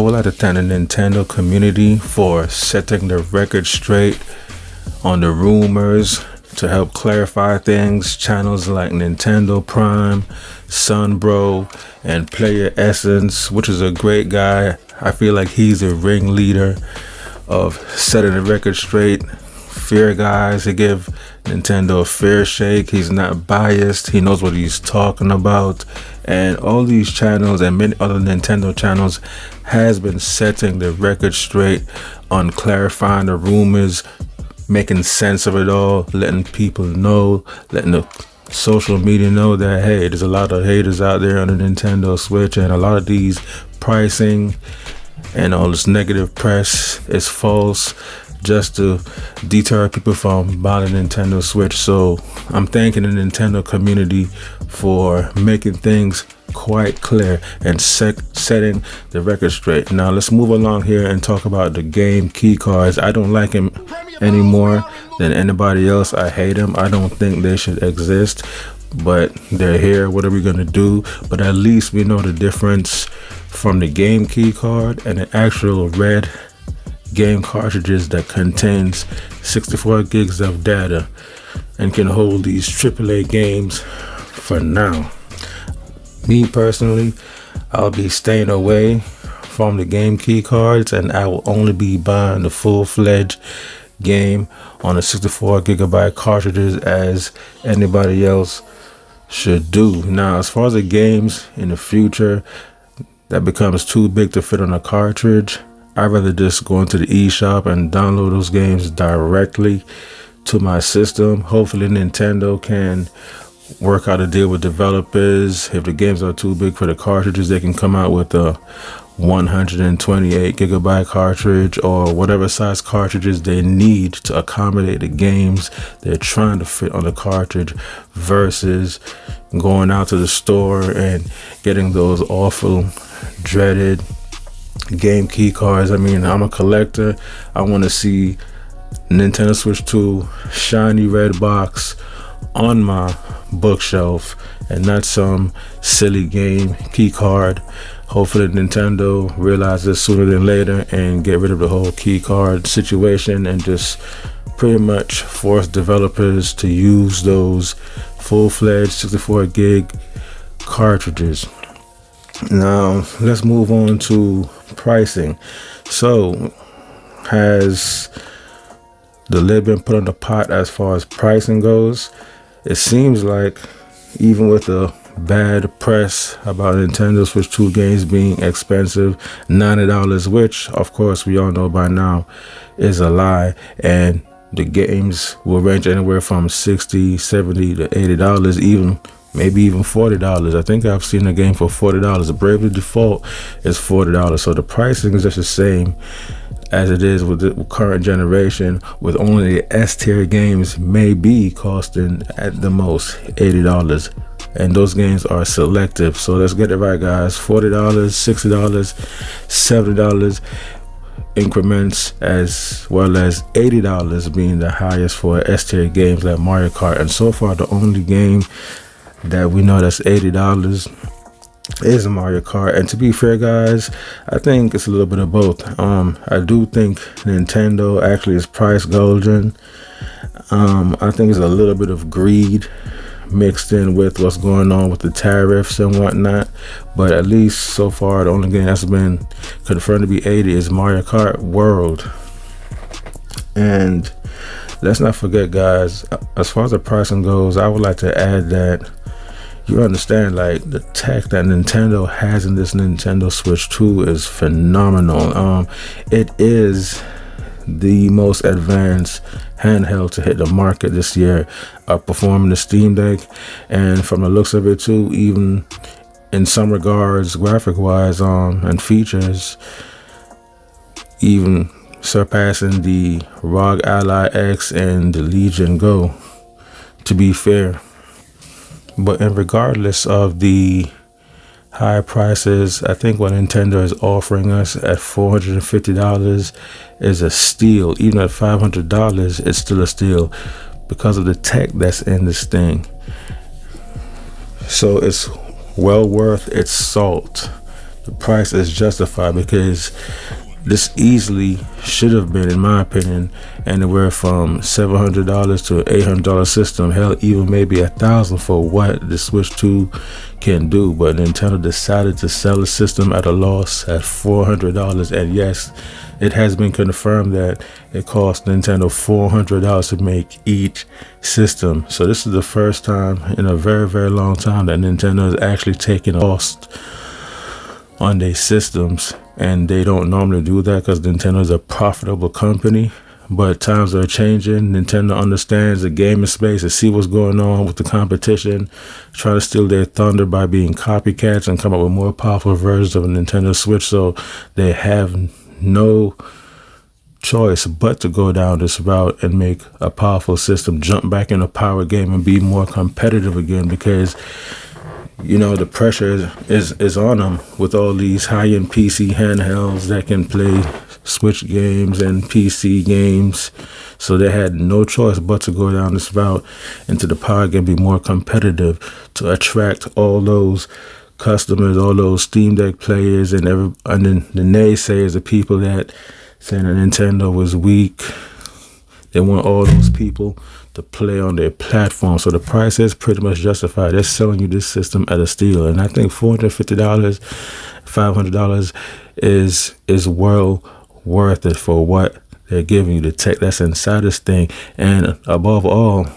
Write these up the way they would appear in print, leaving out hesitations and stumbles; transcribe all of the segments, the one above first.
would like to thank the Nintendo community for setting the record straight on the rumors to help clarify things. Channels like Nintendo Prime, Sunbro, and Player Essence, which is a great guy. I feel like he's a ringleader of setting the record straight. Fair guys, he give Nintendo a fair shake. He's not biased. He knows what he's talking about. And all these channels and many other Nintendo channels has been setting the record straight on clarifying the rumors, making sense of it all, letting people know, letting the social media know that, hey, there's a lot of haters out there on the Nintendo Switch, and a lot of these pricing and all this negative press is false, just to deter people from buying a Nintendo Switch. So I'm thanking the Nintendo community for making things quite clear and setting the record straight. Now let's move along here and talk about the game key cards. I don't like him any more than anybody else. I hate them. I don't think they should exist, but they're here. What are we gonna do? But at least we know the difference from the game key card and the actual red game cartridges that contains 64 gigs of data and can hold these AAA games for now. Me personally, I'll be staying away from the game key cards, and I will only be buying the full-fledged game on the 64 gigabyte cartridges as anybody else should do. Now, as far as the games in the future that becomes too big to fit on a cartridge, I'd rather just go into the eShop and download those games directly to my system. Hopefully Nintendo can work out a deal with developers. If the games are too big for the cartridges, they can come out with a 128 gigabyte cartridge or whatever size cartridges they need to accommodate the games they're trying to fit on the cartridge, versus going out to the store and getting those awful, dreaded game key cards. I mean, I'm a collector. I want to see Nintendo Switch 2 shiny red box on my bookshelf and not some silly game key card. Hopefully Nintendo realizes sooner than later and get rid of the whole key card situation and just pretty much force developers to use those full-fledged 64 gig cartridges. Now let's move on to pricing. So has the lid been put on the pot as far as pricing goes? It seems like, even with the bad press about Nintendo Switch 2 games being expensive, $90, which of course we all know by now is a lie, and the games will range anywhere from $60, $70 to $80, even maybe even $40. I think I've seen a game for $40. Bravely Default is $40. So the pricing is just the same as it is with the current generation, with only the S-tier games may be costing at the most $80. And those games are selective. So let's get it right, guys. $40, $60, $70 increments, as well as $80 being the highest for S-tier games like Mario Kart. And so far, the only game that we know that's $80 is Mario Kart. And to be fair, guys, I think it's a little bit of both. I do think Nintendo actually is price gouging. I think it's a little bit of greed mixed in with what's going on with the tariffs and whatnot, but at least so far the only game that's been confirmed to be 80 is Mario Kart World. And let's not forget, guys, as far as the pricing goes, I would like to add that you understand, like, the tech that Nintendo has in this Nintendo Switch 2 is phenomenal. It is the most advanced handheld to hit the market this year, outperforming the Steam Deck, and from the looks of it too, even in some regards, graphic wise, and features, even surpassing the ROG Ally X and the Legion Go, to be fair. But regardless of the high prices, I think what Nintendo is offering us at $450 is a steal. Even at $500, it's still a steal because of the tech that's in this thing. So it's well worth its salt the price is justified, because this easily should have been, in my opinion, anywhere from $700 to $800 system. Hell, even maybe $1,000 for what the Switch 2 can do. But Nintendo decided to sell the system at a loss at $400. And yes, it has been confirmed that it cost Nintendo $400 to make each system. So this is the first time in a very, very long time that Nintendo has actually taken a cost on their systems, and they don't normally do that because Nintendo is a profitable company. But times are changing. Nintendo understands the gaming space and see what's going on with the competition, try to steal their thunder by being copycats and come up with more powerful versions of a Nintendo Switch. So they have no choice but to go down this route and make a powerful system, jump back in a power game and be more competitive again, because you know the pressure is on them with all these high-end PC handhelds that can play Switch games and PC games. So they had no choice but to go down this route into the power game, be more competitive to attract all those customers, all those Steam Deck players, and then the naysayers, the people that saying that Nintendo was weak. They want all those people to play on their platform. So the price is pretty much justified. They're selling you this system at a steal. And I think $450, $500 is well worth it for what they're giving you, the tech that's inside this thing. And above all,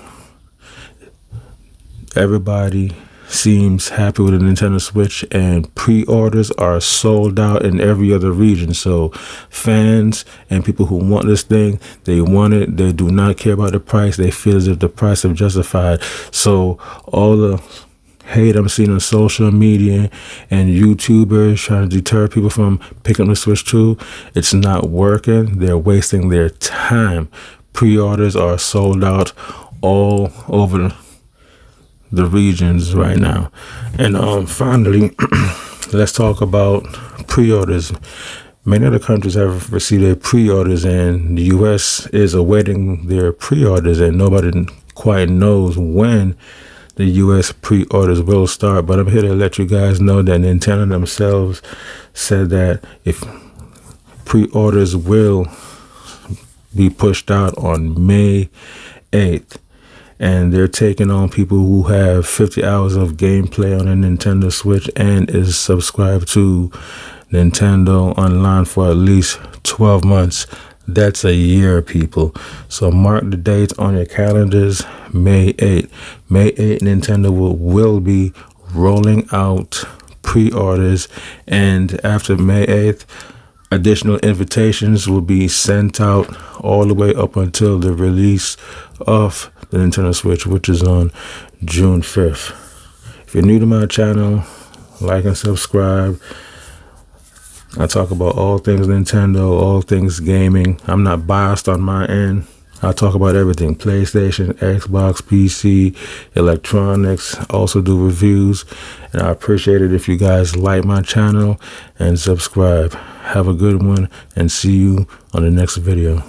everybody seems happy with the Nintendo Switch, and pre-orders are sold out in every other region. So fans and people who want this thing, they want it. They do not care about the price. They feel as if the price is justified. So all the hate I'm seeing on social media and YouTubers trying to deter people from picking up the Switch 2, it's not working. They're wasting their time. Pre-orders are sold out all over the regions right now. And finally, let's talk about pre-orders. Many other countries have received their pre-orders, and the US is awaiting their pre-orders, and nobody quite knows when the US pre-orders will start. But I'm here to let you guys know that Nintendo themselves said that if pre-orders will be pushed out on May 8th. And they're taking on people who have 50 hours of gameplay on a Nintendo Switch and is subscribed to Nintendo Online for at least 12 months. That's a year, people. So mark the date on your calendars, May 8th. May 8th, Nintendo will be rolling out pre-orders. And after May 8th, additional invitations will be sent out all the way up until the release of the Nintendo Switch, which is on June 5th. If you're new to my channel, like and subscribe. I talk about all things Nintendo, all things gaming. I'm not biased on my end. I talk about everything: PlayStation, Xbox, PC, electronics. I also do reviews, and I appreciate it if you guys like my channel and subscribe. Have a good one, and see you on the next video.